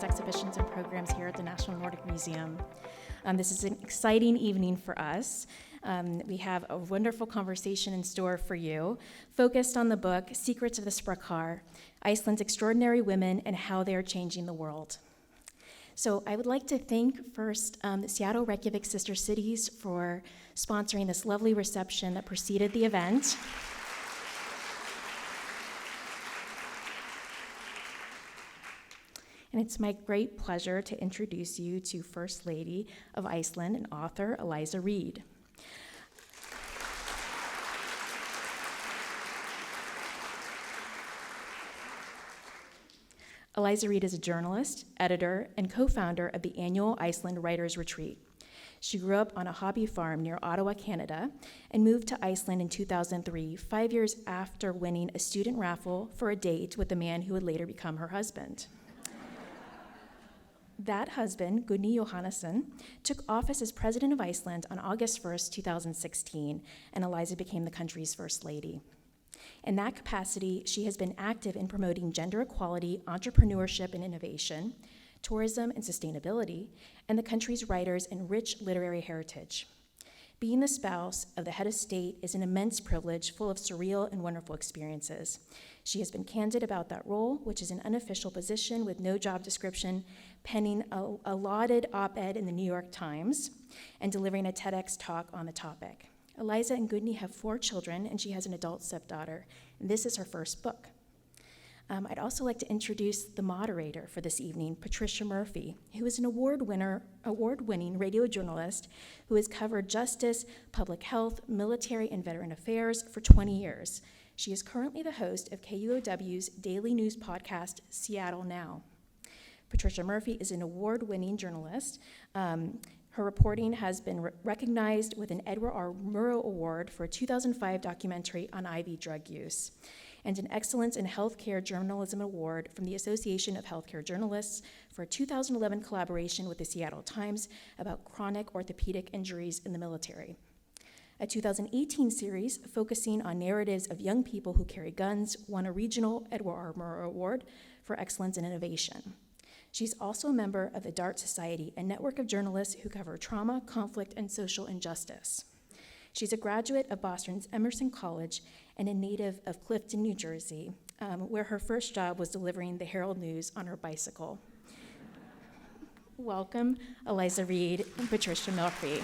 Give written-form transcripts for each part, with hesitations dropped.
Exhibitions and programs here at the National Nordic Museum. This is an exciting evening for us. We have a wonderful conversation in store for you, focused on the book, Secrets of the Sprakkar, Iceland's Extraordinary Women and How They Are Changing the World. So I would like to thank first the Seattle Reykjavik Sister Cities for sponsoring this lovely reception that preceded the event. And it's my great pleasure to introduce you to First Lady of Iceland and author Eliza Reid. Eliza Reid is a journalist, editor, and co-founder of the annual Iceland Writers' Retreat. She grew up on a hobby farm near Ottawa, Canada, and moved to Iceland in 2003, 5 years after winning a student raffle for a date with the man who would later become her husband. That husband, Gunni Jóhannesson, took office as president of Iceland on August 1st, 2016, and Eliza became the country's first lady. In that capacity, she has been active in promoting gender equality, entrepreneurship and innovation, tourism and sustainability, and the country's writers and rich literary heritage. Being the spouse of the head of state is an immense privilege full of surreal and wonderful experiences. She has been candid about that role, which is an unofficial position with no job description, penning a lauded op-ed in the New York Times, and delivering a TEDx talk on the topic. Eliza and Gunni have 4 children, and she has an adult stepdaughter, and this is her first book. I'd also like to introduce the moderator for this evening, Patricia Murphy, who is an award-winning radio journalist who has covered justice, public health, military, and veteran affairs for 20 years. She is currently the host of KUOW's daily news podcast, Seattle Now. Patricia Murphy is an award-winning journalist. Her reporting has been recognized with an Edward R. Murrow Award for a 2005 documentary on IV drug use, and an Excellence in Healthcare Journalism Award from the Association of Healthcare Journalists for a 2011 collaboration with the Seattle Times about chronic orthopedic injuries in the military. A 2018 series focusing on narratives of young people who carry guns won a regional Edward R. Murrow Award for Excellence in Innovation. She's also a member of the DART Society, a network of journalists who cover trauma, conflict, and social injustice. She's a graduate of Boston's Emerson College and a native of Clifton, New Jersey, where her first job was delivering the Herald News on her bicycle. Welcome, Eliza Reid and Patricia Murphy.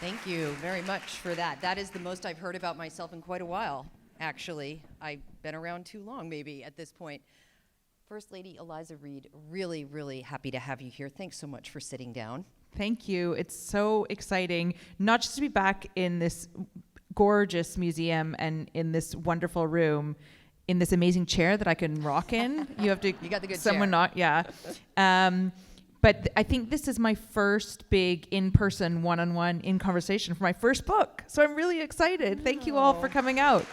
Thank you very much for that. That is the most I've heard about myself in quite a while, actually. I've been around too long, maybe, at this point. First Lady Eliza Reid, really, really happy to have you here. Thanks so much for sitting down. Thank you. It's so exciting, not just to be back in this gorgeous museum and in this wonderful room, in this amazing chair that I can rock in. You have to. You got the good someone chair. Not, yeah. But I think this is my first big in-person, one-on-one in conversation for my first book. So I'm really excited. Thank you all for coming out.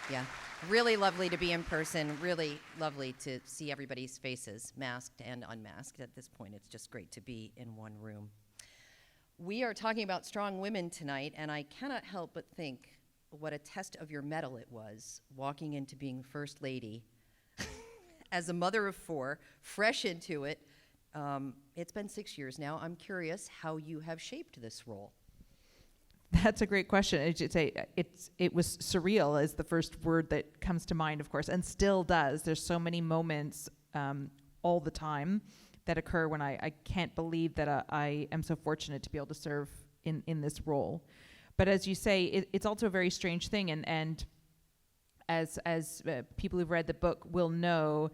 Yeah, really lovely to be in person. Really lovely to see everybody's faces, masked and unmasked. At this point, it's just great to be in one room. We are talking about strong women tonight, and I cannot help but think what a test of your mettle it was, walking into being First Lady as a mother of 4, fresh into it. It's been 6 years now. I'm curious how you have shaped this role. That's a great question. I should say it was surreal is the first word that comes to mind, of course, and still does. There's so many moments all the time that occur when I can't believe that I am so fortunate to be able to serve in this role. But as you say, it's also a very strange thing, and as people who've read the book will know,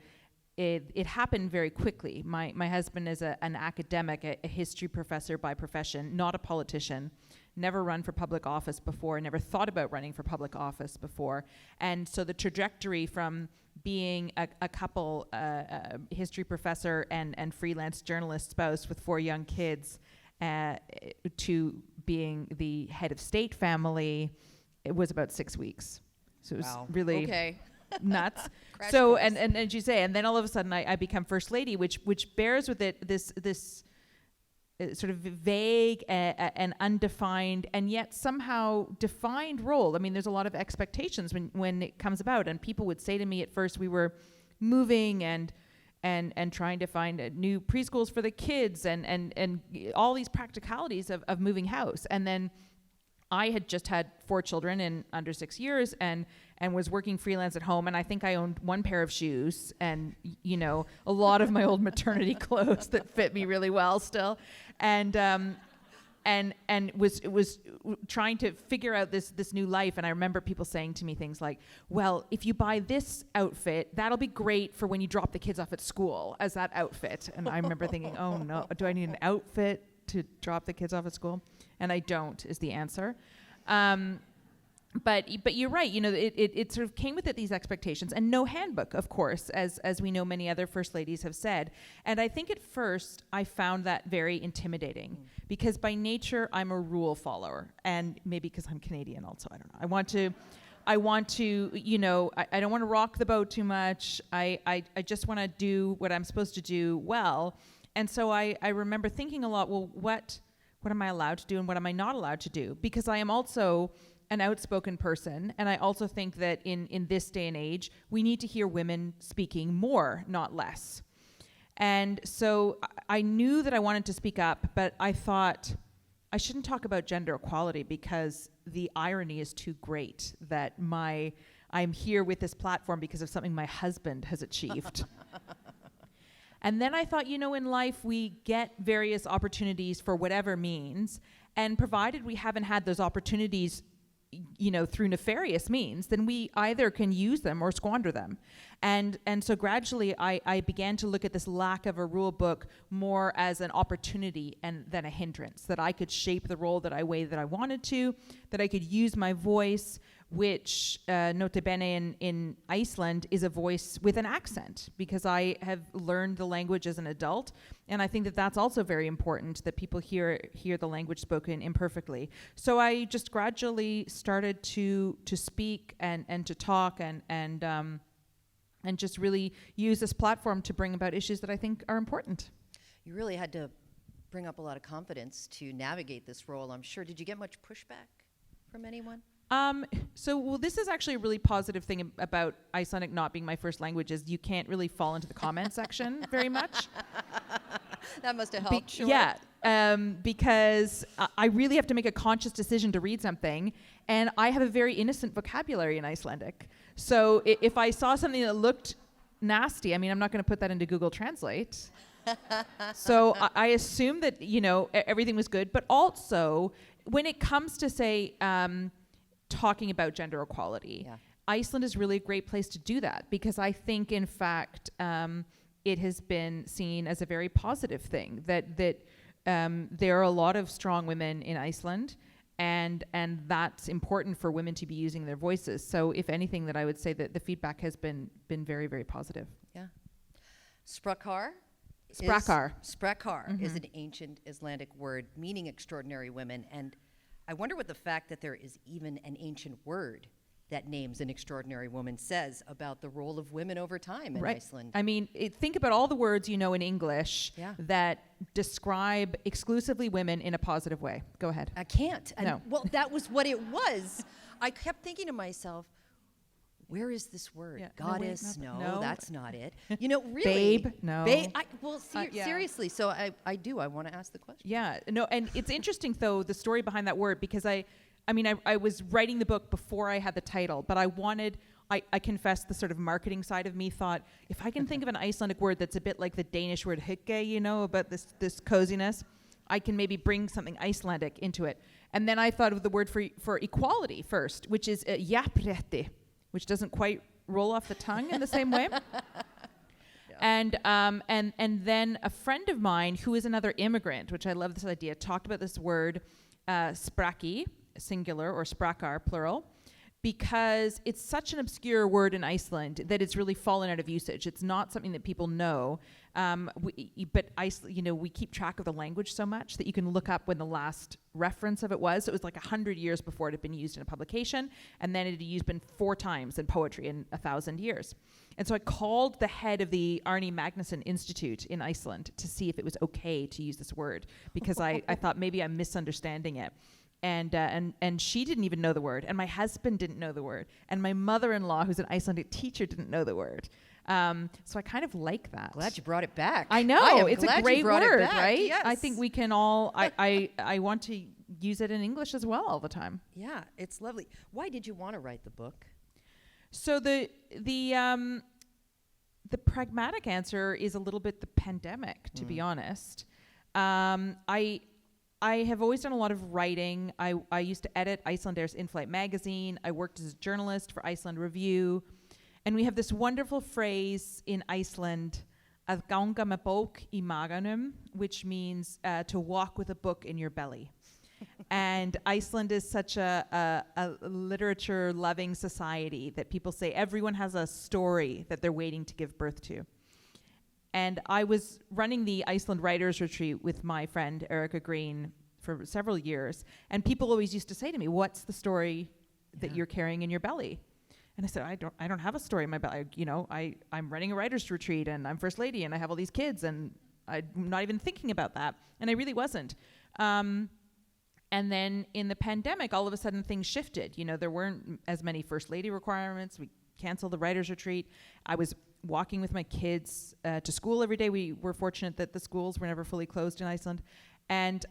it happened very quickly. My husband is an academic, a history professor by profession, not a politician, never run for public office before, never thought about running for public office before. And so the trajectory from being a couple, history professor and freelance journalist spouse with 4 young kids, to being the head of state family, it was about 6 weeks. So it was Wow. really Okay. nuts. Crash So, course. and as you say, and then all of a sudden I become First Lady, which bears with it this sort of vague and undefined and yet somehow defined role. I mean, there's a lot of expectations when it comes about, and people would say to me at first, we were moving and trying to find new preschools for the kids and all these practicalities of moving house. And then I had just had 4 children in under 6 years and was working freelance at home. And I think I owned 1 pair of shoes and, a lot of my old maternity clothes that fit me really well still. And was trying to figure out this new life. And I remember people saying to me things like, well, if you buy this outfit, that'll be great for when you drop the kids off at school as that outfit. And I remember thinking, oh no, do I need an outfit to drop the kids off at school? And I don't, is the answer. But you're right, it sort of came with it, these expectations, and no handbook, of course, as we know many other First Ladies have said. And I think at first I found that very intimidating because by nature I'm a rule follower, and maybe because I'm Canadian also, I don't know. I want to, I don't want to rock the boat too much. I just want to do what I'm supposed to do well. And so I remember thinking a lot, well, what am I allowed to do and what am I not allowed to do? Because I am also an outspoken person, and I also think that in this day and age, we need to hear women speaking more, not less. And so I knew that I wanted to speak up, but I thought I shouldn't talk about gender equality because the irony is too great that I'm here with this platform because of something my husband has achieved. And then I thought, in life we get various opportunities for whatever means, and provided we haven't had those opportunities through nefarious means, then we either can use them or squander them. And so gradually I began to look at this lack of a rule book more as an opportunity than a hindrance, that I could shape the role that I wanted to, that I could use my voice, which nota bene in Iceland is a voice with an accent, because I have learned the language as an adult, and I think that that's also very important, that people hear the language spoken imperfectly. So I just gradually started to speak and to talk and just really use this platform to bring about issues that I think are important. You really had to bring up a lot of confidence to navigate this role, I'm sure. Did you get much pushback from anyone? This is actually a really positive thing about Icelandic not being my first language, is you can't really fall into the comment section very much. That must have helped, sure. Yeah, because I really have to make a conscious decision to read something, and I have a very innocent vocabulary in Icelandic. So if I saw something that looked nasty, I'm not going to put that into Google Translate. So I assumed that, everything was good. But also, when it comes to, say, talking about gender equality, Yeah. Iceland is really a great place to do that, because I think, in fact, it has been seen as a very positive thing that there are a lot of strong women in Iceland, and that's important for women to be using their voices. So if anything, that I would say that the feedback has been very, very positive. Yeah. Sprakkar Mm-hmm. is an ancient Icelandic word meaning extraordinary women, and I wonder what the fact that there is even an ancient word that names an extraordinary woman says about the role of women over time in Iceland. Think about all the words in English Yeah. that describe exclusively women in a positive way. Go ahead. I can't. No. Well, that was what it was. I kept thinking to myself, where is this word? Yeah. Goddess? No, that's not it. Really. Babe? No. Yeah. Seriously. So I want to ask the question. Yeah. No, and it's interesting, though, the story behind that word, because I was writing the book before I had the title, but I confess the sort of marketing side of me thought, if I can think of an Icelandic word that's a bit like the Danish word hyggja, about this coziness, I can maybe bring something Icelandic into it. And then I thought of the word for equality first, which is jafnrétti, which doesn't quite roll off the tongue in the same way. Yeah. And then a friend of mine who is another immigrant, which I love this idea, talked about this word, Sprakkar, singular, or Sprakkar, plural, because it's such an obscure word in Iceland that it's really fallen out of usage. It's not something that people know. We keep track of the language so much that you can look up when the last reference of it was. So it was like 100 years before it had been used in a publication, and then it had been 4 times in poetry in 1,000 years. And so I called the head of the Arni Magnusson Institute in Iceland to see if it was okay to use this word, because I thought maybe I'm misunderstanding it. And she didn't even know the word, and my husband didn't know the word, and my mother-in-law, who's an Icelandic teacher, didn't know the word. So I kind of like that. Glad you brought it back. I know, it's a great word, back, right? yes. I think we can all. I want to use it in English as well all the time. Yeah, it's lovely. Why did you want to write the book? So the pragmatic answer is a little bit the pandemic, to be honest. I have always done a lot of writing. I used to edit Icelandair's in-flight magazine. I worked as a journalist for Iceland Review. And we have this wonderful phrase in Iceland, að ganga með bók í maganum, which means to walk with a book in your belly. And Iceland is such a literature-loving society that people say everyone has a story that they're waiting to give birth to. And I was running the Iceland Writers Retreat with my friend Erica Green for several years, and people always used to say to me, "What's the story that you're carrying in your belly?" And I said, I don't have a story in my belly. I'm running a writers retreat, and I'm first lady, and I have all these kids, and I'm not even thinking about that. And I really wasn't. And then in the pandemic, all of a sudden things shifted. There weren't as many first lady requirements. We canceled the writers retreat. I was walking with my kids to school every day. We were fortunate that the schools were never fully closed in Iceland. And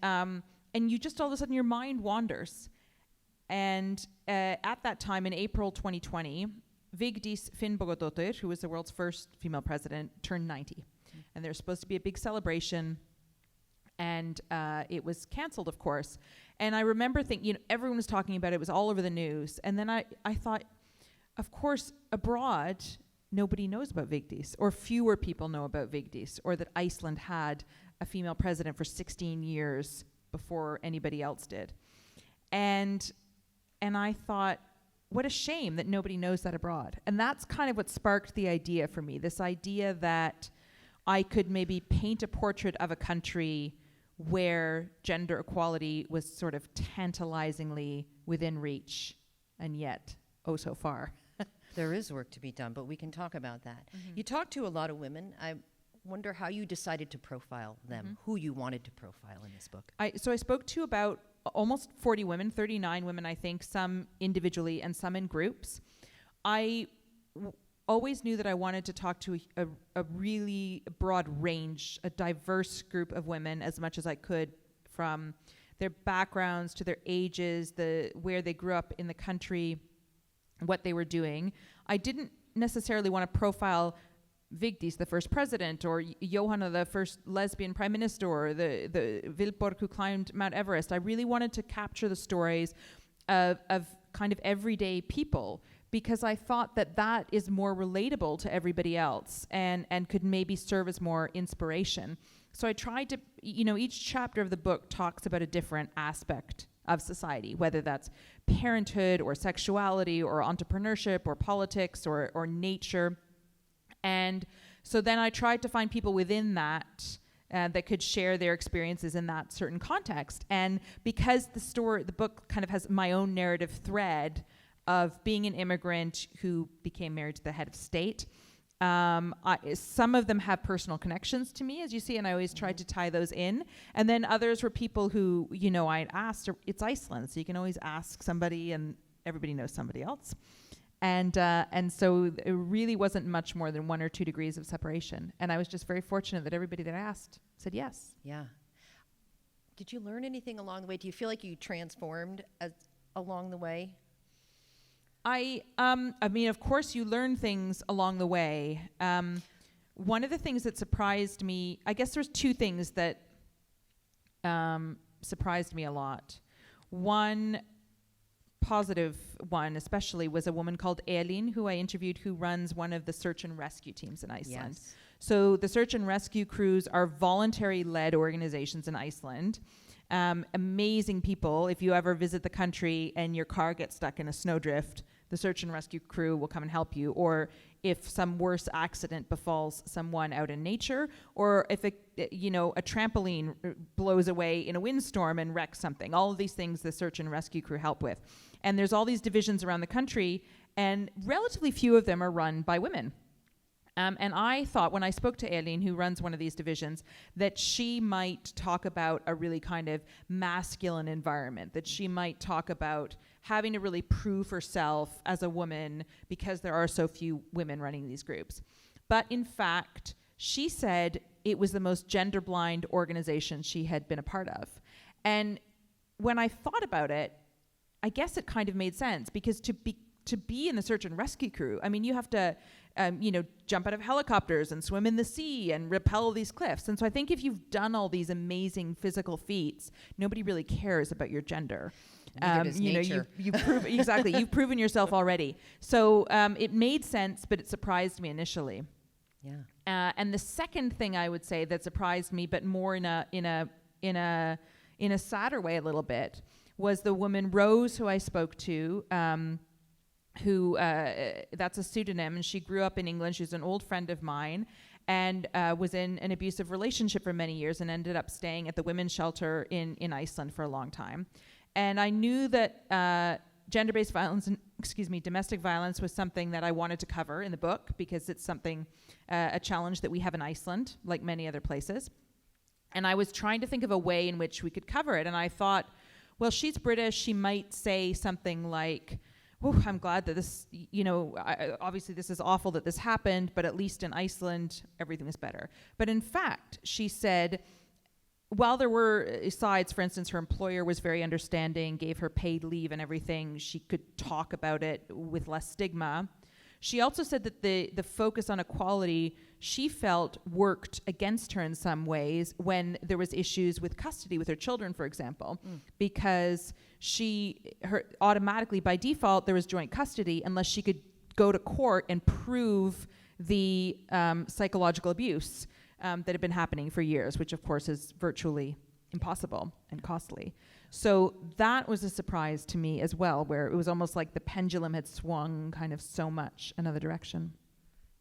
you just all of a sudden your mind wanders. And at that time, in April 2020, Vigdís Finnbogadóttir, who was the world's first female president, turned 90. And there was supposed to be a big celebration, and it was canceled, of course. And I remember thinking, everyone was talking about it. It was all over the news. And then I thought, of course, abroad, nobody knows about Vigdís, or fewer people know about Vigdís, or that Iceland had a female president for 16 years before anybody else did. And I thought, what a shame that nobody knows that abroad. And that's kind of what sparked the idea for me, this idea that I could maybe paint a portrait of a country where gender equality was sort of tantalizingly within reach, and yet, oh so far. There is work to be done, but we can talk about that. You talk to a lot of women. I wonder how you decided to profile them, who you wanted to profile in this book. So I spoke to about almost 40 women, 39 women, I think, some individually and some in groups. I always knew that I wanted to talk to a really broad range, a diverse group of women as much as I could, from their backgrounds to their ages, where they grew up in the country, what they were doing. I didn't necessarily want to profile Vigdís, the first president, or Jóhanna, the first lesbian prime minister, or the Vilborg who climbed Mount Everest. I really wanted to capture the stories of kind of everyday people, because I thought that is more relatable to everybody else and could maybe serve as more inspiration. So I tried to, each chapter of the book talks about a different aspect of society, whether that's parenthood or sexuality or entrepreneurship or politics or nature. And so then I tried to find people within that that could share their experiences in that certain context. And because the book kind of has my own narrative thread of being an immigrant who became married to the head of state, some of them have personal connections to me, as you see, and I always tried to tie those in. And then others were people who, I'd asked, it's Iceland, so you can always ask somebody and everybody knows somebody else. And so it really wasn't much more than 1 or 2 degrees of separation. And I was just very fortunate that everybody that I asked said yes. Yeah. Did you learn anything along the way? Do you feel like you transformed along the way? I mean, of course, you learn things along the way. One of the things that surprised me, I guess there's 2 things that surprised me a lot. One positive one especially was a woman called Elín, who I interviewed, who runs one of the search and rescue teams in Iceland. Yes. So the search and rescue crews are voluntary-led organizations in Iceland. Amazing people. If you ever visit the country and your car gets stuck in a snowdrift, the search and rescue crew will come and help you, or if some worse accident befalls someone out in nature, or if a trampoline blows away in a windstorm and wrecks something. All of these things the search and rescue crew help with. And there's all these divisions around the country, and relatively few of them are run by women. And I thought, when I spoke to Eileen, who runs one of these divisions, that she might talk about a really kind of masculine environment, that she might talk about having to really prove herself as a woman because there are so few women running these groups. But in fact, she said it was the most gender-blind organization she had been a part of. And when I thought about it, I guess it kind of made sense, because to be in the search and rescue crew, I mean, you have to jump out of helicopters and swim in the sea and rappel these cliffs. And so I think if you've done all these amazing physical feats, nobody really cares about your gender. Neither does nature. You've proven yourself already. So it made sense, but it surprised me initially. Yeah. And the second thing I would say that surprised me, but more in a sadder way a little bit, was the woman Rose, who I spoke to. Who that's a pseudonym, and she grew up in England. She's an old friend of mine, and was in an abusive relationship for many years, and ended up staying at the women's shelter in Iceland for a long time. And I knew that gender-based violence and domestic violence was something that I wanted to cover in the book, because it's something, a challenge that we have in Iceland, like many other places. And I was trying to think of a way in which we could cover it, and I thought, well, she's British. She might say something like, "Oh, I'm glad that this, obviously this is awful that this happened, but at least in Iceland, everything was better." But in fact, she said, while there were sides, for instance, her employer was very understanding, gave her paid leave and everything, she could talk about it with less stigma. She also said that the focus on equality, she felt, worked against her in some ways when there was issues with custody with her children, for example, because her automatically, by default, there was joint custody unless she could go to court and prove the psychological abuse that had been happening for years, which of course is virtually impossible and costly. So that was a surprise to me as well, where it was almost like the pendulum had swung kind of so much another direction.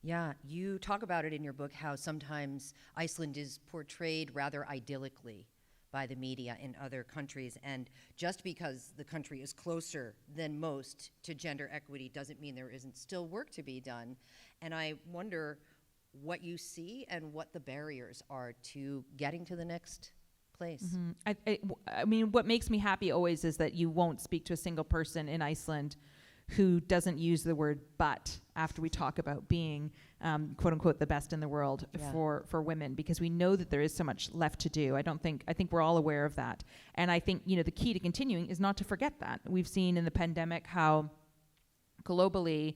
Yeah, you talk about it in your book, how sometimes Iceland is portrayed rather idyllically by the media in other countries, and just because the country is closer than most to gender equity doesn't mean there isn't still work to be done. And I wonder what you see and what the barriers are to getting to the next place. Mm-hmm. I mean, what makes me happy always is that you won't speak to a single person in Iceland who doesn't use the word "but" after we talk about being, quote unquote, the best in the world for women, because we know that there is so much left to do. I think we're all aware of that. And I think, the key to continuing is not to forget that. We've seen in the pandemic how globally,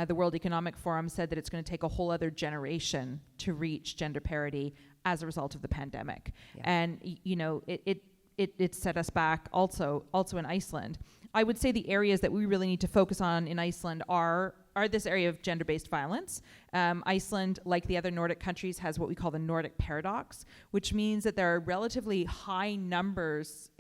the World Economic Forum said that it's going to take a whole other generation to reach gender parity as a result of the pandemic. Yeah. And, it set us back also in Iceland. I would say the areas that we really need to focus on in Iceland are this area of gender-based violence. Iceland, like the other Nordic countries, has what we call the Nordic Paradox, which means that there are relatively high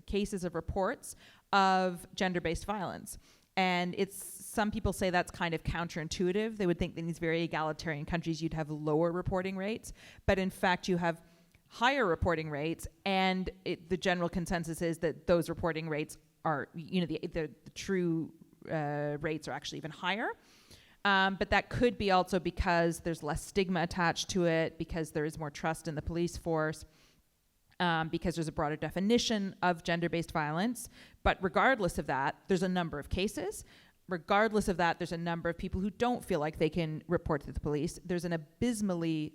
cases of reports of gender-based violence. And some people say that's kind of counterintuitive. They would think that in these very egalitarian countries you'd have lower reporting rates, but in fact you have higher reporting rates, and the general consensus is that those reporting rates are, the true rates are actually even higher. But that could be also because there's less stigma attached to it, because there is more trust in the police force, because there's a broader definition of gender-based violence. But regardless of that, there's a number of cases. Regardless of that, there's a number of people who don't feel like they can report to the police. There's an abysmally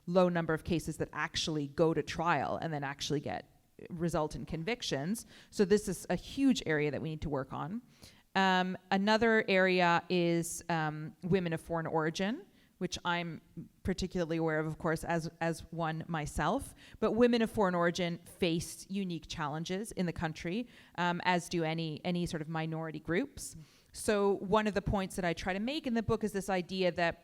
low number of cases that actually go to trial and then actually result in convictions. So this is a huge area that we need to work on. Another area is women of foreign origin, which I'm particularly aware of course, as one myself. But women of foreign origin face unique challenges in the country, as do any sort of minority groups. So one of the points that I try to make in the book is this idea that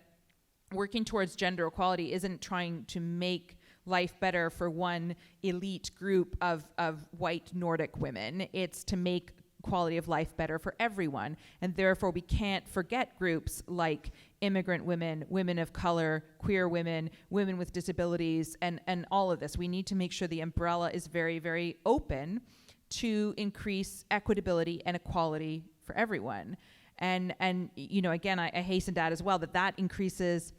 working towards gender equality isn't trying to make life better for one elite group of white Nordic women. It's to make quality of life better for everyone. And therefore, we can't forget groups like immigrant women, women of color, queer women, women with disabilities, and all of this. We need to make sure the umbrella is very, very open to increase equitability and equality for everyone. And again, I hasten to add as well that increases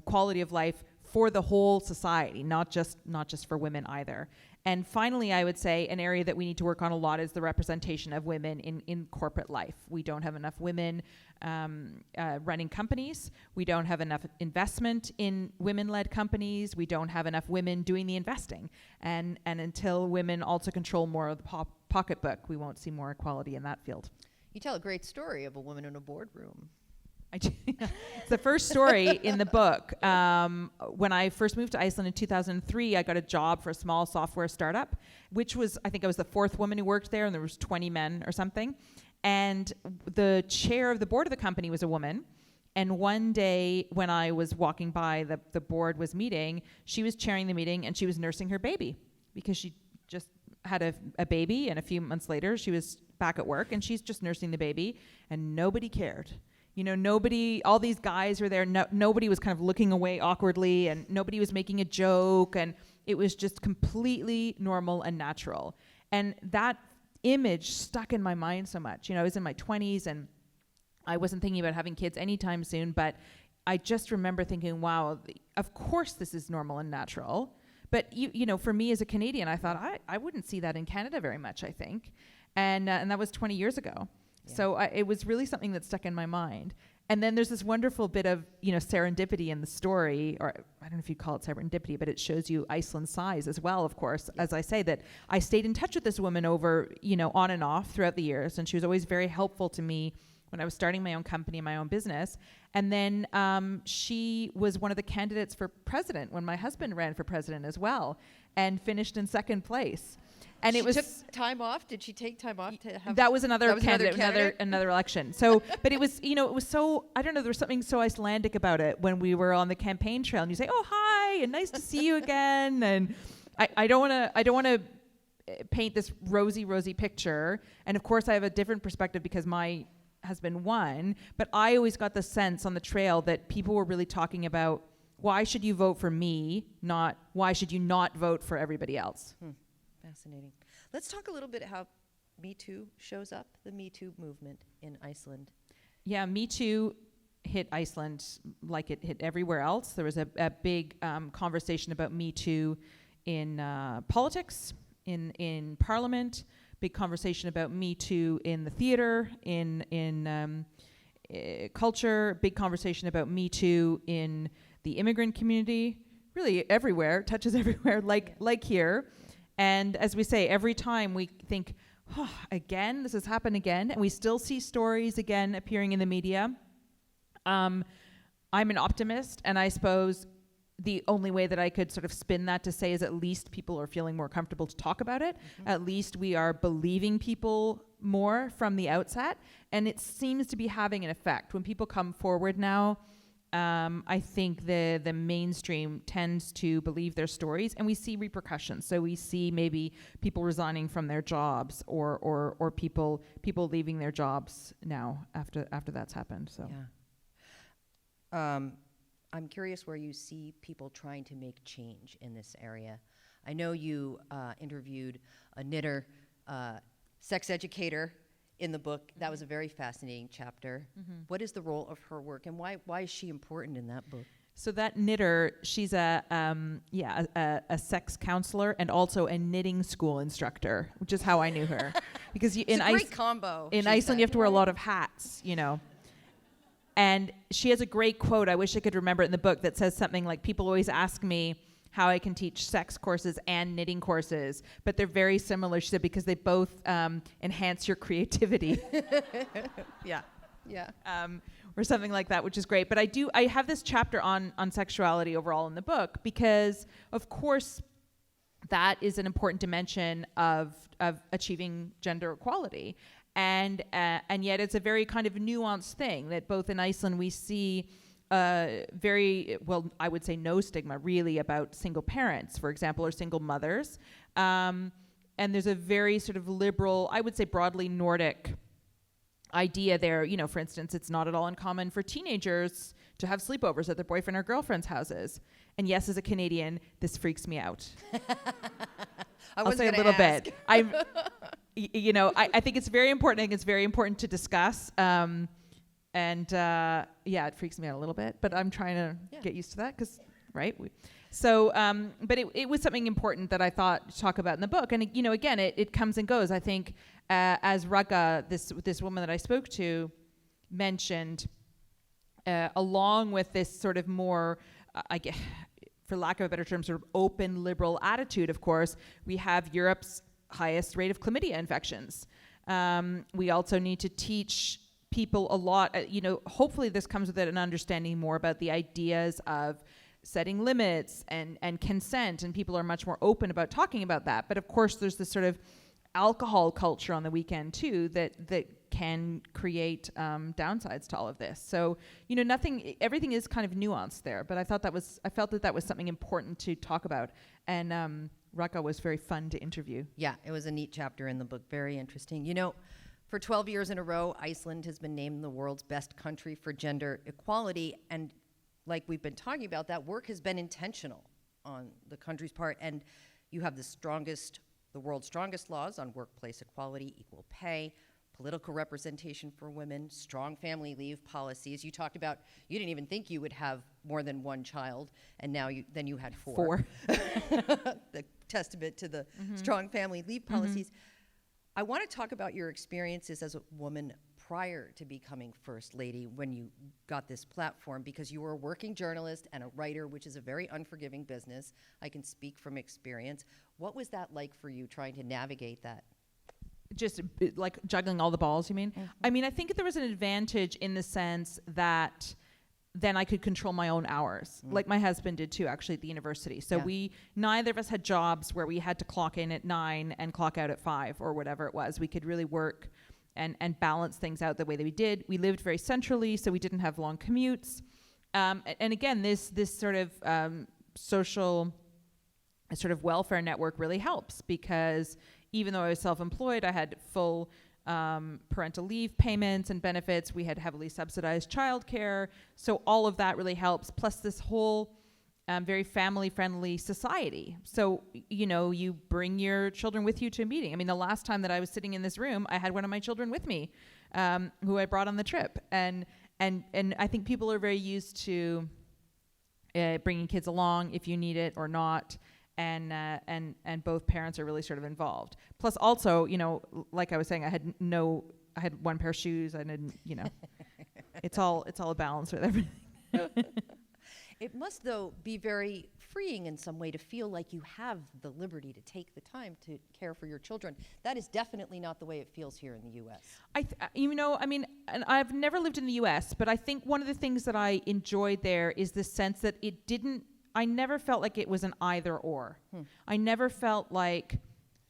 quality of life for the whole society, not just for women either. And finally, I would say an area that we need to work on a lot is the representation of women in corporate life. We don't have enough women running companies. We don't have enough investment in women-led companies. We don't have enough women doing the investing. And until women also control more of the pocketbook, we won't see more equality in that field. You tell a great story of a woman in a boardroom. It's the first story in the book. When I first moved to Iceland in 2003, I got a job for a small software startup, which was, I think I was the fourth woman who worked there, and there was 20 men or something. And the chair of the board of the company was a woman. And one day when I was walking by, the board was meeting, she was chairing the meeting, and she was nursing her baby because she just had a baby, and a few months later she was back at work, and she's just nursing the baby, and nobody cared. All these guys were there. Nobody was kind of looking away awkwardly, and nobody was making a joke, and it was just completely normal and natural. And that image stuck in my mind so much. I was in my 20s, and I wasn't thinking about having kids anytime soon, but I just remember thinking, wow, of course this is normal and natural. But for me as a Canadian, I thought I wouldn't see that in Canada very much, I think. And that was 20 years ago. Yeah. So it was really something that stuck in my mind. And then there's this wonderful bit of, serendipity in the story, or I don't know if you call it serendipity, but it shows you Iceland's size as well, of course. Yeah. As I say, that I stayed in touch with this woman over, on and off throughout the years. And she was always very helpful to me when I was starting my own company, my own business. And then she was one of the candidates for president when my husband ran for president as well, and finished in second place. And she took time off. Did she take time off to have? That was another candidate, another election. So, but it was, it was so, I don't know, there was something so Icelandic about it when we were on the campaign trail, and you say, "Oh, hi, and nice to see you again." And I don't want to paint this rosy picture. And of course, I have a different perspective because my husband won. But I always got the sense on the trail that people were really talking about, why should you vote for me, not why should you not vote for everybody else. Fascinating. Let's talk a little bit how Me Too shows up, the Me Too movement in Iceland. Yeah, Me Too hit Iceland like it hit everywhere else. There was a big conversation about Me Too in politics, in parliament, big conversation about Me Too in the theater, in culture, big conversation about Me Too in the immigrant community, really everywhere, touches everywhere, like here. And as we say, every time we think, again, this has happened again, and we still see stories again appearing in the media. I'm an optimist, and I suppose the only way that I could sort of spin that to say is at least people are feeling more comfortable to talk about it. Mm-hmm. At least we are believing people more from the outset, and it seems to be having an effect. When people come forward now, I think the mainstream tends to believe their stories, and we see repercussions. So we see maybe people resigning from their jobs, or people leaving their jobs now after that's happened. So, yeah. I'm curious where you see people trying to make change in this area. I know you interviewed a knitter, sex educator in the book. That was a very fascinating chapter. Mm-hmm. What is the role of her work, and why is she important in that book? So that knitter, she's a sex counselor and also a knitting school instructor, which is how I knew her. Because it's a great combo. In Iceland, you have to wear a lot of hats, And she has a great quote, I wish I could remember it in the book, that says something like, people always ask me how I can teach sex courses and knitting courses, but they're very similar, she said, because they both enhance your creativity. Yeah. Or something like that, which is great. But I have this chapter on sexuality overall in the book, because of course that is an important dimension of achieving gender equality. And yet it's a very kind of nuanced thing that both in Iceland we see very, well, I would say no stigma really about single parents, for example, or single mothers. And there's a very sort of liberal, I would say broadly Nordic idea there. You know, for instance, it's not at all uncommon for teenagers to have sleepovers at their boyfriend or girlfriend's houses. And yes, as a Canadian, this freaks me out. I'll say a little bit. I think it's very important. I think it's very important to discuss. Yeah, it freaks me out a little bit, but I'm trying to get used to that because, right? But it was something important that I thought to talk about in the book. And, you know, again, it comes and goes. I think as Ragga, this woman that I spoke to, mentioned, along with this sort of more, I guess, for lack of a better term, sort of open liberal attitude, of course, we have Europe's highest rate of chlamydia infections. We also need to teach people a lot, hopefully this comes with it, an understanding more about the ideas of setting limits and consent, and people are much more open about talking about that. But of course, there's this sort of alcohol culture on the weekend too that can create downsides to all of this. So, you know, everything is kind of nuanced there. But I felt that was something important to talk about. And Ragga was very fun to interview. Yeah, it was a neat chapter in the book. Very interesting. You know, for 12 years in a row, Iceland has been named the world's best country for gender equality. And like we've been talking about, that work has been intentional on the country's part. And you have the world's strongest laws on workplace equality, equal pay, political representation for women, strong family leave policies. You talked about you didn't even think you would have more than one child, and now you had four. The testament to the strong family leave policies. I want to talk about your experiences as a woman prior to becoming First Lady when you got this platform, because you were a working journalist and a writer, which is a very unforgiving business. I can speak from experience. What was that like for you, trying to navigate that? Just like juggling all the balls, you mean? I mean, I think there was an advantage in the sense that then I could control my own hours, like my husband did too, actually, at the university. So neither of us had jobs where we had to clock in at 9 and clock out at 5 or whatever it was. We could really work and balance things out the way that we did. We lived very centrally, so we didn't have long commutes. And again, this sort of social sort of welfare network really helps, because even though I was self-employed, I had full parental leave payments and benefits. We had heavily subsidized childcare. So all of that really helps. Plus this whole very family-friendly society. So, you know, you bring your children with you to a meeting. I mean, the last time that I was sitting in this room, I had one of my children with me, who I brought on the trip. And I think people are very used to bringing kids along if you need it or not. And both parents are really sort of involved. Plus also, you know, like I was saying, I had one pair of shoes. I didn't, you know, it's all a balance with everything. It must, though, be very freeing in some way to feel like you have the liberty to take the time to care for your children. That is definitely not the way it feels here in the U.S. And I've never lived in the U.S., but I think one of the things that I enjoyed there is the sense that I never felt like it was an either or. I never felt like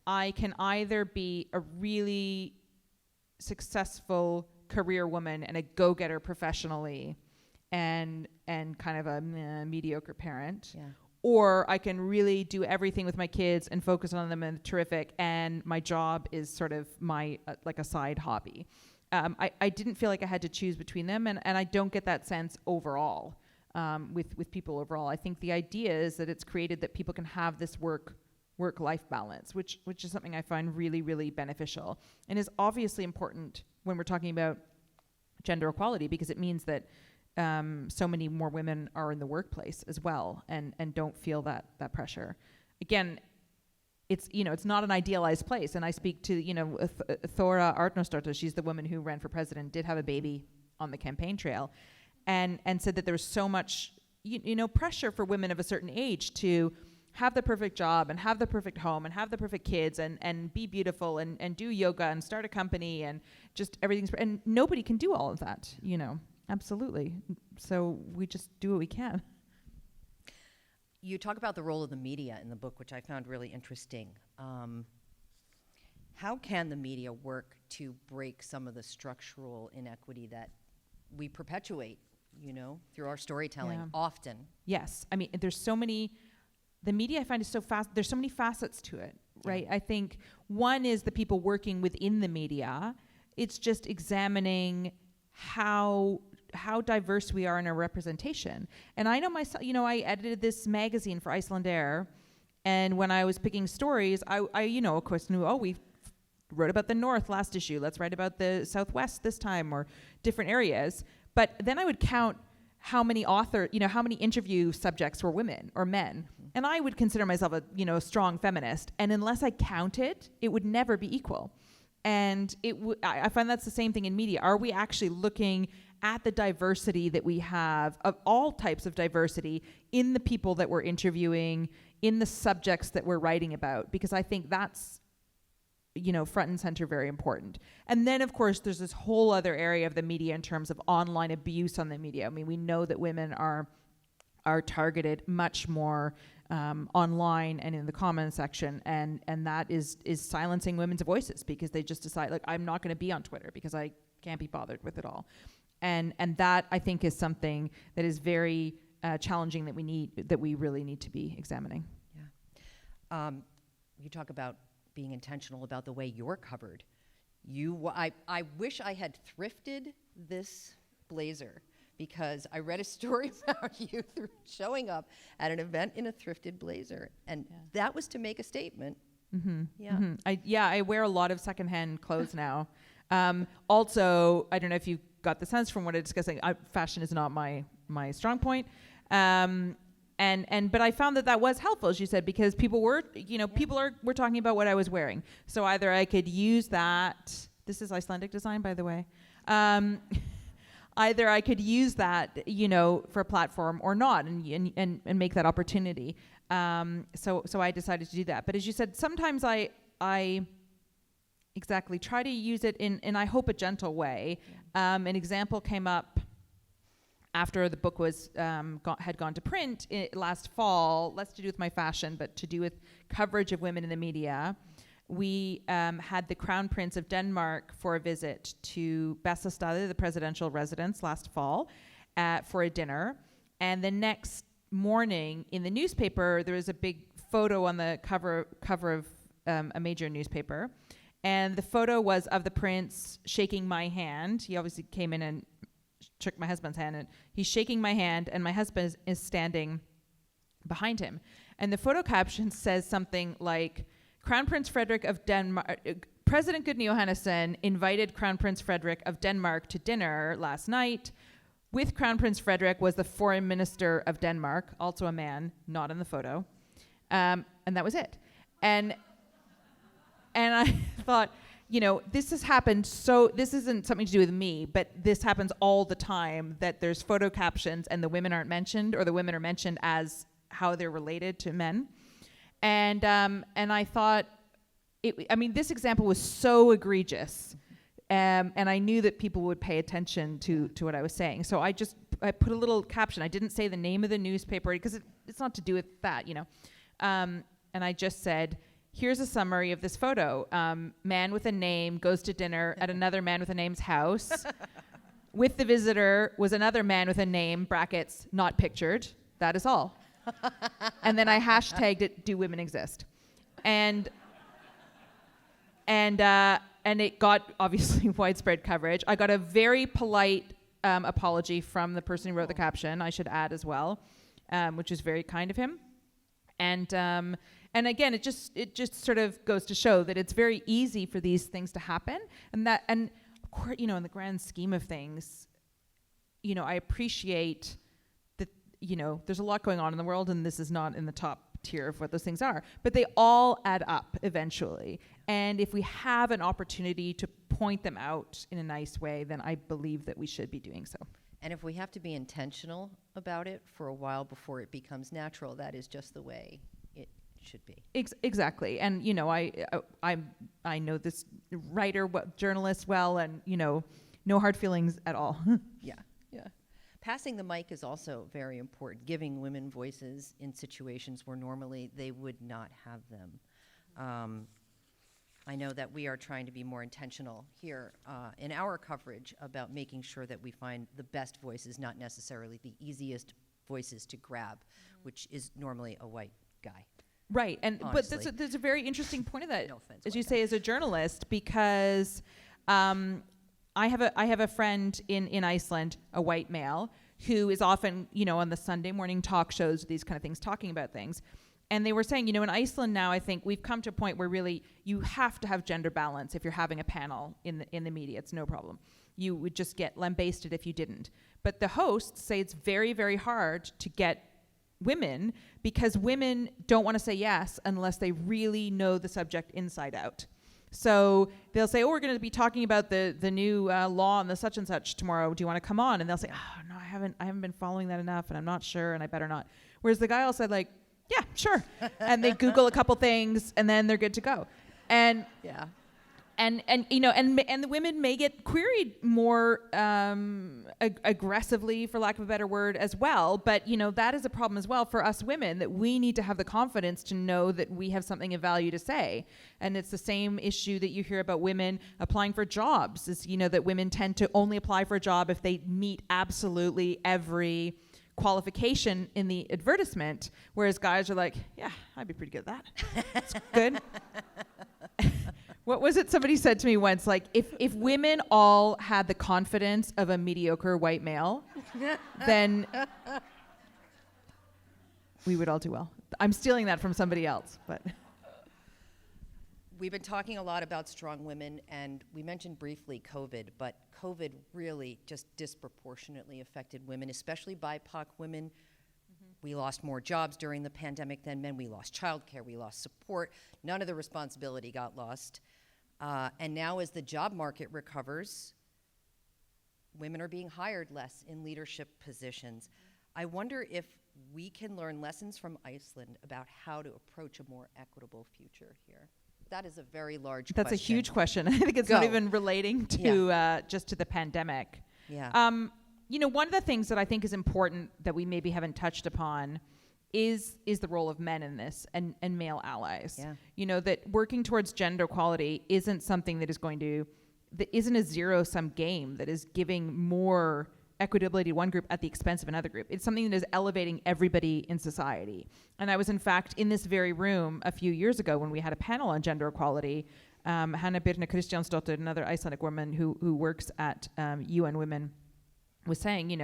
I can either be a really successful career woman and a go-getter professionally and kind of a mediocre parent, or I can really do everything with my kids and focus on them and terrific, and my job is sort of my like a side hobby. I didn't feel like I had to choose between them, and I don't get that sense overall. With people overall. I think the idea is that it's created that people can have this work-life balance, which is something I find really, really beneficial, and is obviously important when we're talking about gender equality, because it means that so many more women are in the workplace as well and don't feel that pressure. Again, it's not an idealized place, and I speak to Thora Arnórsdóttir. She's the woman who ran for president, did have a baby on the campaign trail. And said that there was so much, pressure for women of a certain age to have the perfect job and have the perfect home and have the perfect kids and be beautiful and do yoga and start a company and just and nobody can do all of that, absolutely. So we just do what we can. You talk about the role of the media in the book, which I found really interesting. How can the media work to break some of the structural inequity that we perpetuate, through our storytelling often? Yes. I mean, the media I find is so fast. There's so many facets to it, right? I think one is the people working within the media. It's just examining how diverse we are in our representation. And I know myself, I edited this magazine for Iceland Air, and when I was picking stories, I of course knew, we wrote about the North last issue, let's write about the Southwest this time, or different areas. But then I would count how many how many interview subjects were women or men. And I would consider myself a strong feminist. And unless I counted, it would never be equal. And I find that's the same thing in media. Are we actually looking at the diversity that we have, of all types of diversity, in the people that we're interviewing, in the subjects that we're writing about? Because I think that's, front and center, very important. And then, of course, there's this whole other area of the media in terms of online abuse on the media. I mean, we know that women are targeted much more online and in the comment section, and that is silencing women's voices, because they just decide, like, I'm not going to be on Twitter because I can't be bothered with it all. And that, I think, is something that is very challenging, that we really need to be examining. Yeah. You talk about being intentional about the way you're covered. I wish I had thrifted this blazer, because I read a story about you showing up at an event in a thrifted blazer, and that was to make a statement. Mm-hmm. Yeah. Mm-hmm. I wear a lot of secondhand clothes now. Also, I don't know if you got the sense from what I'm discussing, fashion is not my strong point. But I found that was helpful, as you said, because people were, were talking about what I was wearing. So either I could use that. This is Icelandic design, by the way. Either I could use that, for a platform or not, and make that opportunity. So I decided to do that. But as you said, sometimes I exactly try to use it in I hope, a gentle way. An example came up after the book was had gone to print last fall, less to do with my fashion, but to do with coverage of women in the media. We had the Crown Prince of Denmark for a visit to Bessastade, the presidential residence, last fall, for a dinner. And the next morning in the newspaper, there was a big photo on the cover of a major newspaper. And the photo was of the prince shaking my hand. He obviously came in and shook my husband's hand, and he's shaking my hand, and my husband is standing behind him. And the photo caption says something like, Crown Prince Frederik of Denmark, President Gudni Johannesson invited Crown Prince Frederik of Denmark to dinner last night. With Crown Prince Frederik was the Foreign Minister of Denmark, also a man, not in the photo. And that was it. And I thought, this has happened, so this isn't something to do with me, but this happens all the time, that there's photo captions and the women aren't mentioned, or the women are mentioned as how they're related to men. And I thought, this example was so egregious, and I knew that people would pay attention to what I was saying. So I put a little caption. I didn't say the name of the newspaper, because it's not to do with that, And I just said, here's a summary of this photo. Man with a name goes to dinner at another man with a name's house. With the visitor was another man with a name, brackets, not pictured. That is all. And then I hashtagged it, do women exist? And it got obviously widespread coverage. I got a very polite apology from the person who wrote the caption, I should add as well, which is very kind of him. And again, it just sort of goes to show that it's very easy for these things to happen, and of course, in the grand scheme of things, I appreciate that, there's a lot going on in the world, and this is not in the top tier of what those things are, but they all add up eventually. And if we have an opportunity to point them out in a nice way, then I believe that we should be doing so. And if we have to be intentional about it for a while before it becomes natural, that is just the way it should be. Exactly. And I know this writer, journalist well, and no hard feelings at all. Yeah. Passing the mic is also very important, giving women voices in situations where normally they would not have them. I know that we are trying to be more intentional here in our coverage about making sure that we find the best voices, not necessarily the easiest voices to grab, which is normally a white guy. Right, and but honestly. there's a very interesting point of that, No offense, as you white say, as a journalist, because I have a friend in Iceland, a white male, who is often, on the Sunday morning talk shows, these kind of things, talking about things. And they were saying, in Iceland now, I think we've come to a point where really you have to have gender balance if you're having a panel in the media. It's no problem. You would just get lambasted if you didn't. But the hosts say it's very, very hard to get women, because women don't want to say yes unless they really know the subject inside out. So they'll say, we're going to be talking about the new law on the such and such tomorrow. Do you want to come on? And they'll say, oh, no, I haven't been following that enough, and I'm not sure, and I better not. Whereas the guy will say, like, yeah, sure. And they Google a couple things, and then they're good to go. And Yeah. and the women may get queried more aggressively, for lack of a better word, as well. But that is a problem as well for us women, that we need to have the confidence to know that we have something of value to say. And it's the same issue that you hear about women applying for jobs, is that women tend to only apply for a job if they meet absolutely every qualification in the advertisement, whereas guys are like, yeah, I'd be pretty good at that. It's good. What was it somebody said to me once? Like, if women all had the confidence of a mediocre white male, then we would all do well. I'm stealing that from somebody else, but. We've been talking a lot about strong women, and we mentioned briefly COVID, but COVID really just disproportionately affected women, especially BIPOC women. We lost more jobs during the pandemic than men. We lost childcare. We lost support. None of the responsibility got lost. And now as the job market recovers, women are being hired less in leadership positions. I wonder if we can learn lessons from Iceland about how to approach a more equitable future here. That is a very large question. That's a huge question. I think it's not even relating to just to the pandemic. Yeah. One of the things that I think is important that we maybe haven't touched upon is the role of men in this, and male allies. Yeah. That working towards gender equality isn't something that isn't a zero-sum game that is giving more equitability to one group at the expense of another group. It's something that is elevating everybody in society. And I was, in fact, in this very room a few years ago when we had a panel on gender equality. Hanna Birna Kristjánsdóttir, another Icelandic woman who works at UN Women, was saying,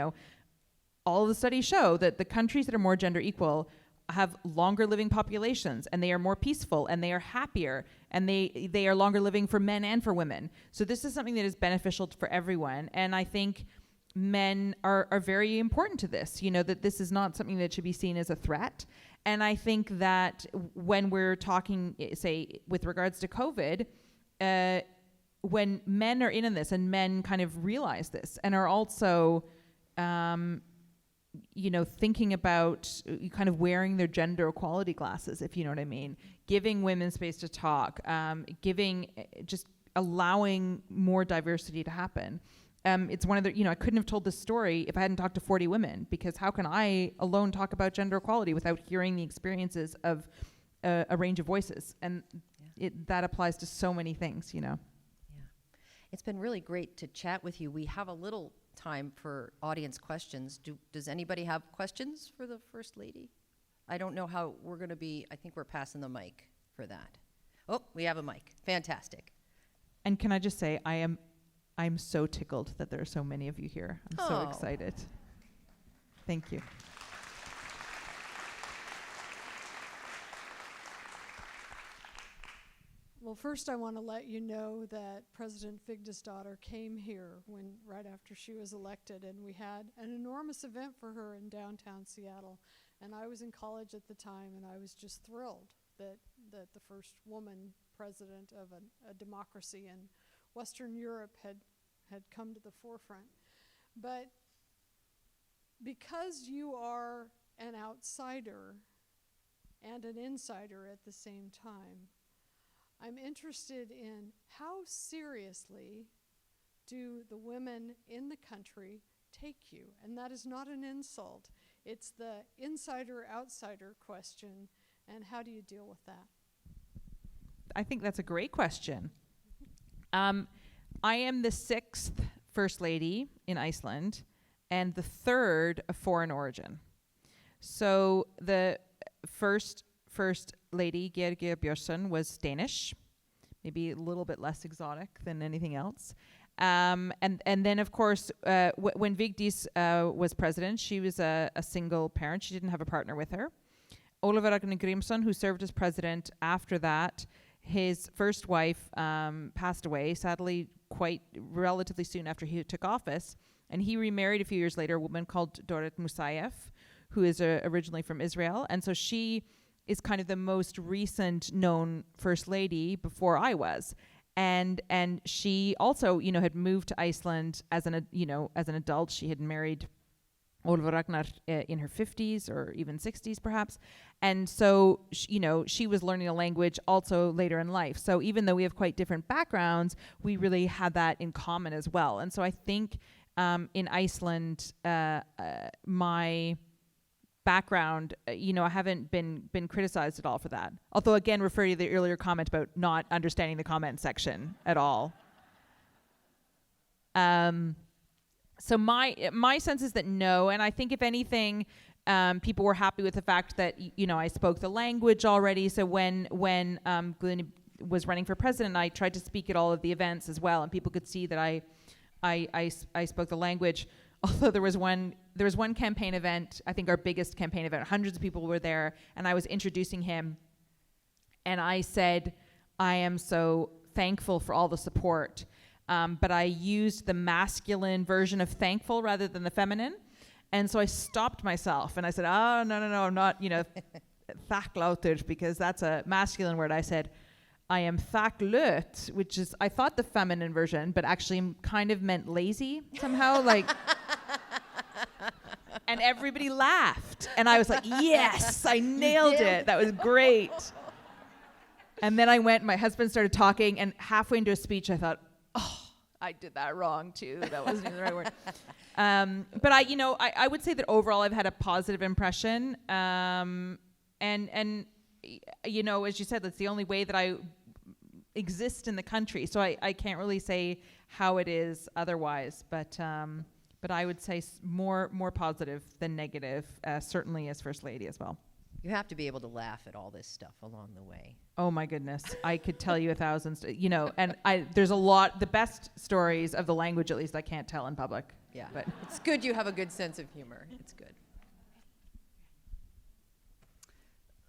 all of the studies show that the countries that are more gender equal have longer living populations, and they are more peaceful, and they are happier, and they are longer living for men and for women. So this is something that is beneficial for everyone. And I think men are very important to this, that this is not something that should be seen as a threat. And I think that when we're talking, say, with regards to COVID, when men are in on this, and men kind of realize this and are also thinking about kind of wearing their gender equality glasses, if you know what I mean, giving women space to talk, just allowing more diversity to happen. It's one of the, I couldn't have told this story if I hadn't talked to 40 women, because how can I alone talk about gender equality without hearing the experiences of a range of voices? And that applies to so many things, Yeah. It's been really great to chat with you. We have a little time for audience questions. Does anybody have questions for the First Lady? I don't know how we're going to be. I think we're passing the mic for that. Oh, we have a mic. Fantastic. And can I just say, I'm so tickled that there are so many of you here. I'm so excited. Thank you. Well, first I want to let you know that President Vigdisdóttir came here right after she was elected, and we had an enormous event for her in downtown Seattle. And I was in college at the time, and I was just thrilled that the first woman president of a democracy in Western Europe had come to the forefront. But because you are an outsider and an insider at the same time, I'm interested in how seriously do the women in the country take you? And that is not an insult. It's the insider-outsider question, and how do you deal with that? I think that's a great question. I am the 6th First Lady in Iceland and the 3rd of foreign origin. So the first First Lady, Geirge Bjørnson, was Danish, maybe a little bit less exotic than anything else. And then, of course, when Vigdis was president, she was a single parent. She didn't have a partner with her. Ólafur Ragnar Grímsson, who served as president after that, his first wife passed away, sadly, quite relatively soon after he took office. And he remarried a few years later a woman called Dorit Musayev, who is originally from Israel. And so she is kind of the most recent known first lady before I was. And she also, had moved to Iceland as an adult. She had married Ólafur Ragnar in her 50s or even 60s perhaps. And so, she was learning a language also later in life. So even though we have quite different backgrounds, we really had that in common as well. And so I think in Iceland, my background, I haven't been criticized at all for that. Although, again, refer to the earlier comment about not understanding the comment section at all. So my sense is that no, and I think if anything, people were happy with the fact that I spoke the language already. So when Glenn was running for president, I tried to speak at all of the events as well, and people could see that I spoke the language. Although there was one campaign event, I think our biggest campaign event, hundreds of people were there, and I was introducing him, and I said, I am so thankful for all the support, but I used the masculine version of thankful rather than the feminine, and so I stopped myself, and I said, oh, no, I'm not, thakklautur, because that's a masculine word. I said, I am thakklöt, which is, I thought the feminine version, but actually kind of meant lazy somehow, like... And everybody laughed. And I was like, yes, I nailed it. That was great. And then I went, my husband started talking, and halfway into a speech, I thought, oh, I did that wrong too. That wasn't even the right word. But I would say that overall I've had a positive impression. And as you said, that's the only way that I exist in the country. So I can't really say how it is otherwise, but I would say more positive than negative, certainly as First Lady as well. You have to be able to laugh at all this stuff along the way. Oh my goodness. I could tell you 1,000, and there's a lot, the best stories of the language, at least, I can't tell in public. Yeah, but it's good you have a good sense of humor. It's good.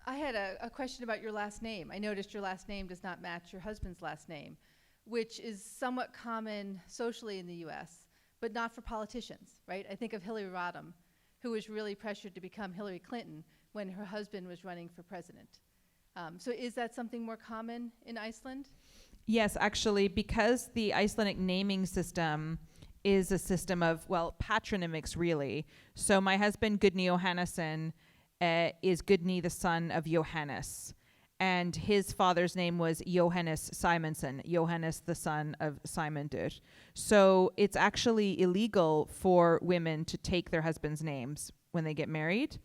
I had a question about your last name. I noticed your last name does not match your husband's last name, which is somewhat common socially in the U.S., but not for politicians, right? I think of Hillary Rodham, who was really pressured to become Hillary Clinton when her husband was running for president. So is that something more common in Iceland? Yes, actually, because the Icelandic naming system is a system of, patronymics, really. So my husband, Gudni Jóhannesson, is Gudni, the son of Johannes. And his father's name was Jóhannes Simonsson, Johannes, the son of Simondur. So it's actually illegal for women to take their husband's names when they get married,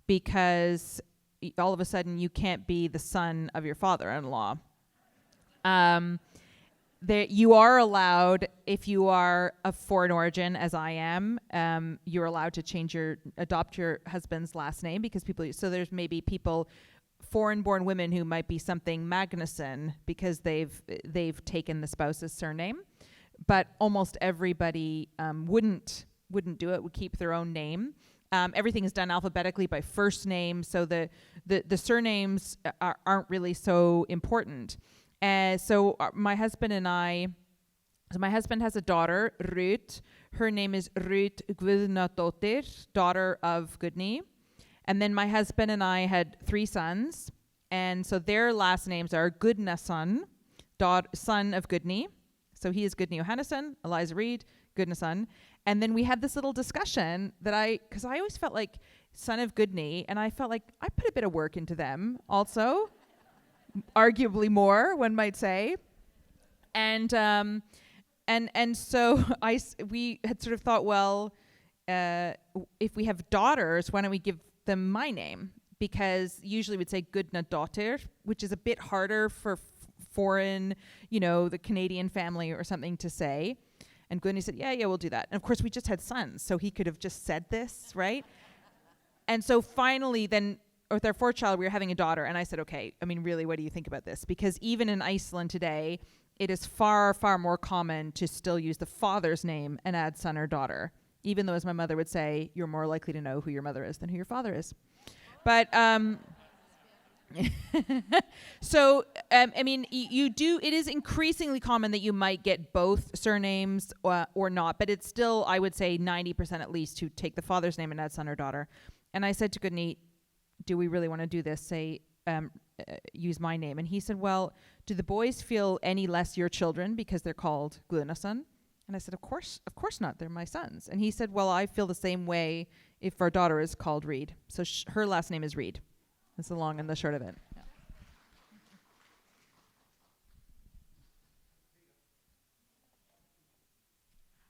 because all of a sudden you can't be the son of your father-in-law. You are allowed, if you are of foreign origin, as I am, you're allowed to adopt your husband's last name, because so there's maybe foreign-born women who might be something Magnusson because they've taken the spouse's surname, but almost everybody wouldn't do it, would keep their own name. Everything is done alphabetically by first name, so the surnames aren't really so important. So my husband has a daughter, Ruth. Her name is Ruth Guðnadóttir, daughter of Gudni. And then my husband and I had 3 sons, and so their last names are Gudnason, son of Gudni. So he is Gudni Jóhannesson, Eliza Reid, Gudnason. And then we had this little discussion because I always felt like son of Gudni, and I felt like I put a bit of work into them also, arguably more, one might say. And so we had sort of thought, if we have daughters, why don't we give them my name? Because usually we'd say Guðnadóttir, which is a bit harder for foreign, the Canadian family or something to say. And Gudni said, yeah, we'll do that. And of course we just had sons, so he could have just said this, right? And so finally then with our fourth child, we were having a daughter, and I said, okay, I mean, really, what do you think about this? Because even in Iceland today, it is far, far more common to still use the father's name and add son or daughter, even though, as my mother would say, you're more likely to know who your mother is than who your father is. But so, I mean, you do, it is increasingly common that you might get both surnames or not, but it's still, I would say 90% at least, to take the father's name and add son or daughter. And I said to Goodney, do we really want to do this? Say, use my name. And he said, well, do the boys feel any less your children because they're called Glunason? And I said, of course not. They're my sons. And he said, well, I feel the same way if our daughter is called Reid. So her last name is Reid. That's the long and the short of it. Yeah.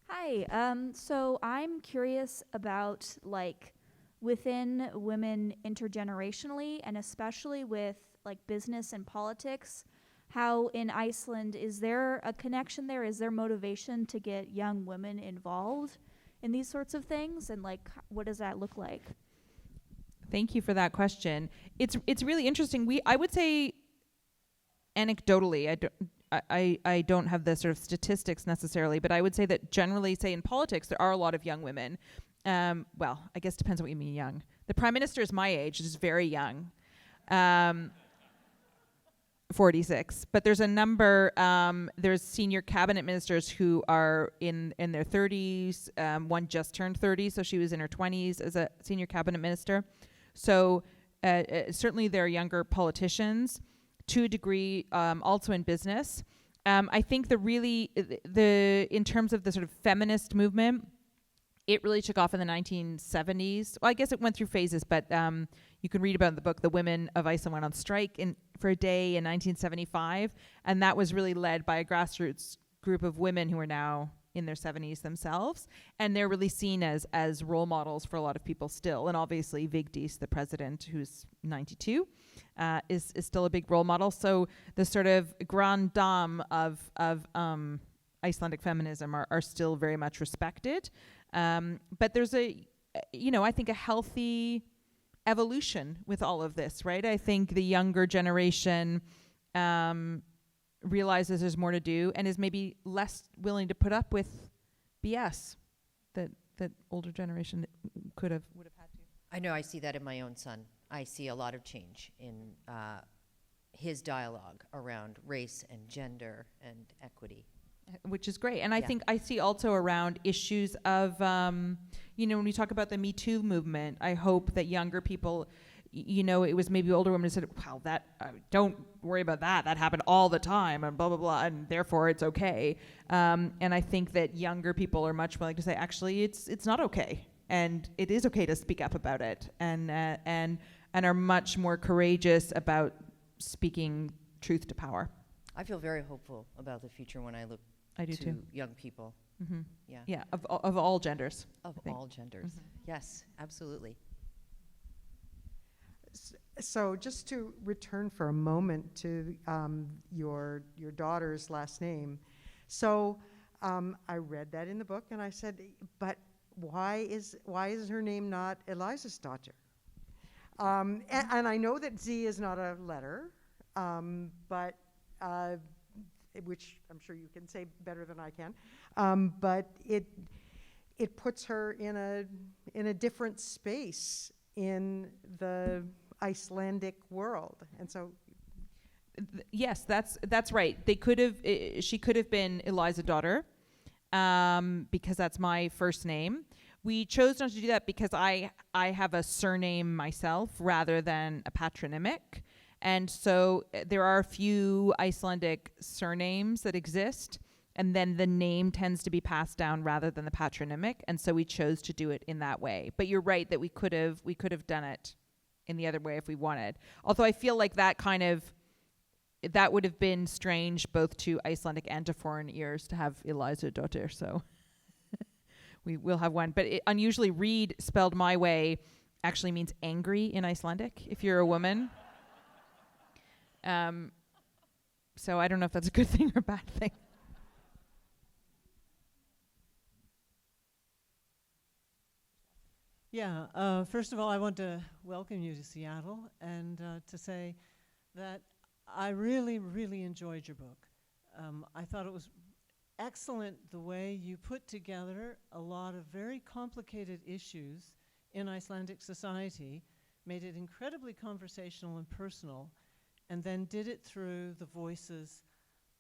Hi. So I'm curious about, like, within women intergenerationally, and especially with like business and politics, how in Iceland, is there a connection there? Is there motivation to get young women involved in these sorts of things? And like, what does that look like? Thank you for that question. It's really interesting. I would say anecdotally, I don't have the sort of statistics necessarily, but I would say that generally, say in politics, there are a lot of young women. Well, I guess it depends on what you mean young. The prime minister is my age, is very young, 46. But there's a number, there's senior cabinet ministers who are in their 30s. One just turned 30, so she was in her 20s as a senior cabinet minister. So certainly there are younger politicians, to a degree, also in business. I think in terms of the sort of feminist movement, it really took off in the 1970s. Well, I guess it went through phases, but you can read about in the book, the women of Iceland went on strike for a day in 1975, and that was really led by a grassroots group of women who are now in their 70s themselves, and they're really seen as role models for a lot of people still. And obviously Vigdis, the president, who's 92, is still a big role model. So the sort of grande dame of Icelandic feminism are still very much respected. But there's I think a healthy evolution with all of this, right? I think the younger generation realizes there's more to do and is maybe less willing to put up with BS that older generation would have had to. I know I see that in my own son. I see a lot of change in his dialogue around race and gender and equity. Which is great. And I think I see also around issues of, when we talk about the Me Too movement, I hope that younger people, it was maybe older women who said, well, don't worry about that. That happened all the time and blah, blah, blah, and therefore it's okay. And I think that younger people are much more like to say, actually, it's not okay. And it is okay to speak up about it and are much more courageous about speaking truth to power. I feel very hopeful about the future when I look to young people. Mm-hmm. Yeah. Yeah, of all genders. Of all genders. Mm-hmm. Yes, absolutely. So just to return for a moment to your daughter's last name. So I read that in the book and I said, but why is her name not Eliza's daughter? And I know that Z is not a letter, but which I'm sure you can say better than I can. But it puts her in a different space in the Icelandic world, and so. Yes, that's right. She could have been Eliza daughter, because that's my first name. We chose not to do that because I have a surname myself rather than a patronymic. And so there are a few Icelandic surnames that exist, and then the name tends to be passed down rather than the patronymic. And so we chose to do it in that way. But you're right that we could have done it in the other way if we wanted. Although I feel like that would have been strange both to Icelandic and to foreign ears to have Eliza daughter. So we will have one. But unusually Reid, spelled my way, actually means angry in Icelandic if you're a woman. So I don't know if that's a good thing or a bad thing. Yeah, first of all, I want to welcome you to Seattle and to say that I really, really enjoyed your book. I thought it was excellent the way you put together a lot of very complicated issues in Icelandic society, made it incredibly conversational and personal, and then did it through the voices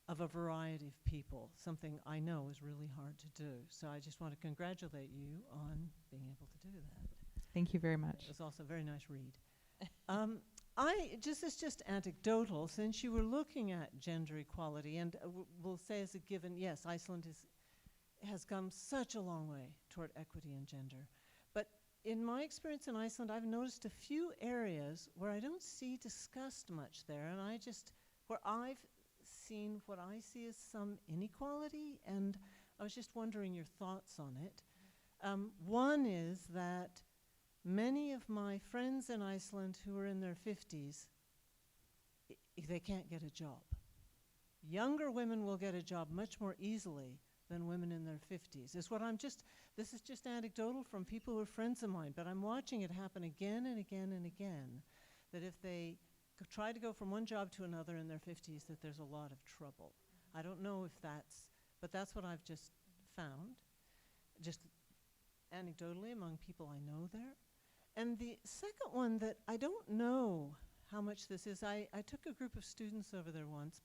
of a variety of people, something I know is really hard to do. So I just want to congratulate you on being able to do that. Thank you very much. It was also a very nice read. It's just anecdotal, since you were looking at gender equality, and we'll say as a given, yes, Iceland has come such a long way toward equity and gender. But in my experience in Iceland, I've noticed a few areas where I don't see discussed much there, and where I've seen what I see as some inequality, and I was just wondering your thoughts on it. One is that many of my friends in Iceland who are in their 50s, they can't get a job. Younger women will get a job much more easily than women in their 50s. This is just anecdotal from people who are friends of mine, but I'm watching it happen again and again and again, that if they try to go from one job to another in their 50s, that there's a lot of trouble. I don't know if but that's what I've just found, just anecdotally among people I know there. And the second one that I don't know how much this is, I took a group of students over there once,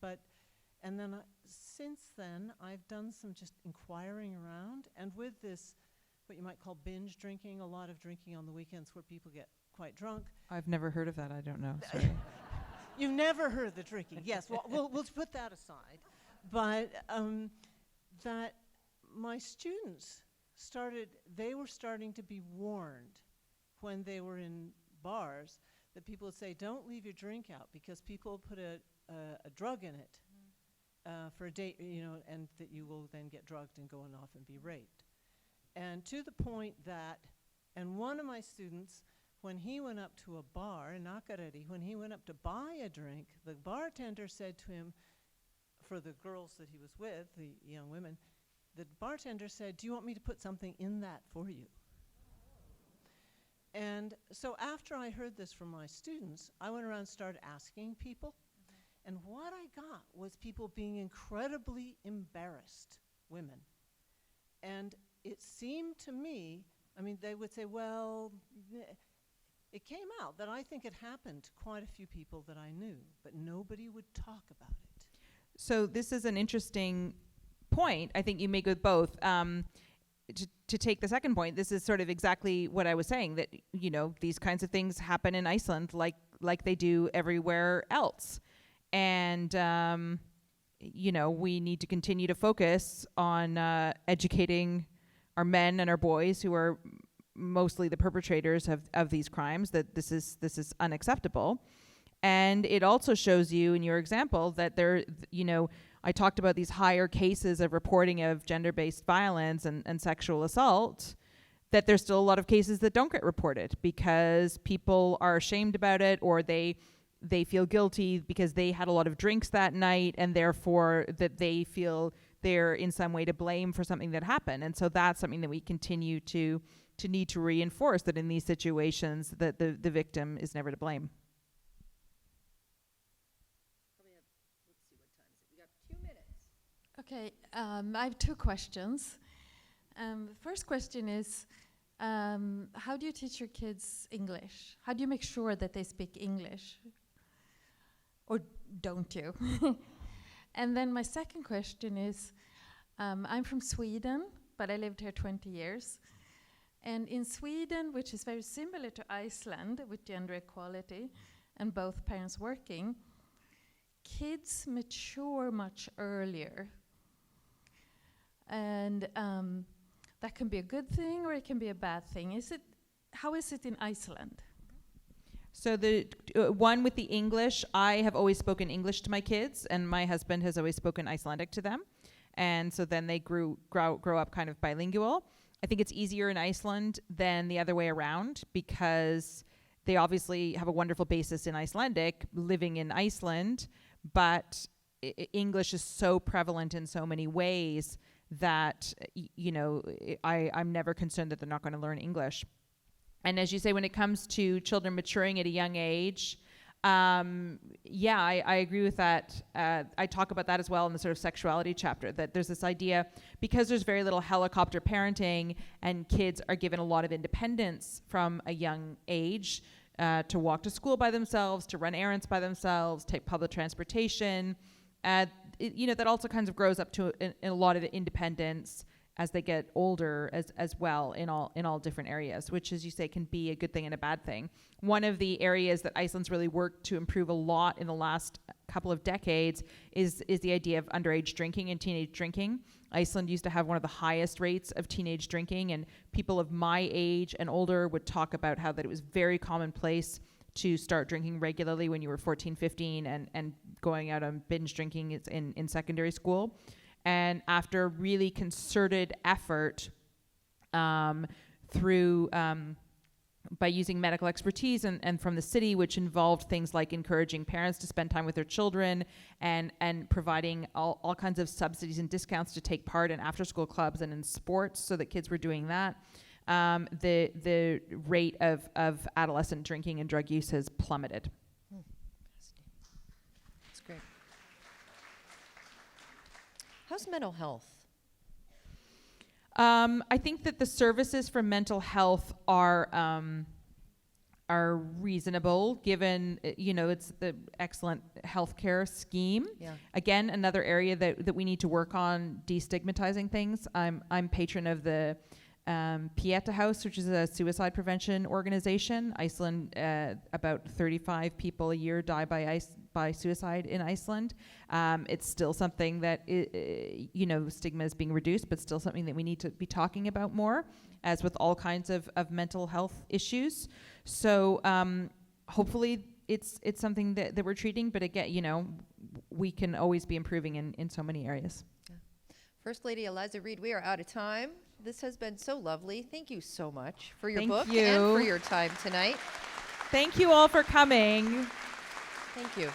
and then since then I've done some just inquiring around, and with this, what you might call binge drinking, a lot of drinking on the weekends where people get quite drunk. I've never heard of that. I don't know. Sorry. You've never heard of the drinking. Yes, well, we'll put that aside. But that my students they were starting to be warned when they were in bars that people would say, don't leave your drink out because people put a drug in it for a date, and that you will then get drugged and go off and be raped. And to the point that, and one of my students, when he went up to a bar in Akureyri, when he went up to buy a drink, the bartender said to him, for the girls that he was with, the young women, the bartender said, do you want me to put something in that for you? And so after I heard this from my students, I went around and started asking people. And what I got was people being incredibly embarrassed, women. And it seemed to me, they would say, well, it came out that I think it happened to quite a few people that I knew, but nobody would talk about it. So this is an interesting point I think you make with both. To take the second point, this is sort of exactly what I was saying, that, these kinds of things happen in Iceland like they do everywhere else. And, we need to continue to focus on educating our men and our boys who are mostly the perpetrators of these crimes, that this is unacceptable. And it also shows you in your example that I talked about these higher cases of reporting of gender-based violence and sexual assault, that there's still a lot of cases that don't get reported because people are ashamed about it, or they feel guilty because they had a lot of drinks that night, and therefore that they feel they're in some way to blame for something that happened. And so that's something that we continue to need to reinforce, that in these situations that the victim is never to blame. Okay, I have two questions. The first question is, how do you teach your kids English? How do you make sure that they speak English? Or don't you? And then my second question is, I'm from Sweden, but I lived here 20 years. And in Sweden, which is very similar to Iceland with gender equality and both parents working, kids mature much earlier. And that can be a good thing or it can be a bad thing. How is it in Iceland? So the one with the English, I have always spoken English to my kids, and my husband has always spoken Icelandic to them. And so then they grow up kind of bilingual. I think it's easier in Iceland than the other way around, because they obviously have a wonderful basis in Icelandic living in Iceland, but English is so prevalent in so many ways that, I'm never concerned that they're not going to learn English. And as you say, when it comes to children maturing at a young age, I agree with that. I talk about that as well in the sort of sexuality chapter, that there's this idea, because there's very little helicopter parenting and kids are given a lot of independence from a young age, to walk to school by themselves, to run errands by themselves, take public transportation. That also kind of grows up to a lot of independence as they get older as well in all different areas, which, as you say, can be a good thing and a bad thing. One of the areas that Iceland's really worked to improve a lot in the last couple of decades is the idea of underage drinking and teenage drinking. Iceland used to have one of the highest rates of teenage drinking, and people of my age and older would talk about how that it was very commonplace to start drinking regularly when you were 14, 15 and going out on binge drinking in secondary school. And after really concerted effort by using medical expertise and from the city, which involved things like encouraging parents to spend time with their children and providing all kinds of subsidies and discounts to take part in after-school clubs and in sports so that kids were doing that, the rate of adolescent drinking and drug use has plummeted. That's great. How's mental health? I think that the services for mental health are reasonable, given it's the excellent healthcare scheme. Yeah. Again, another area that we need to work on destigmatizing things. I'm patron of the Pieta House, which is a suicide prevention organization. Iceland, about 35 people a year die by suicide in Iceland. It's still something that stigma is being reduced, but still something that we need to be talking about more, as with all kinds of mental health issues. So hopefully it's something that we're treating, but again, we can always be improving in so many areas. Yeah. First Lady Eliza Reid, we are out of time. This has been so lovely. Thank you so much for your book and for your time tonight. Thank you all for coming. Thank you.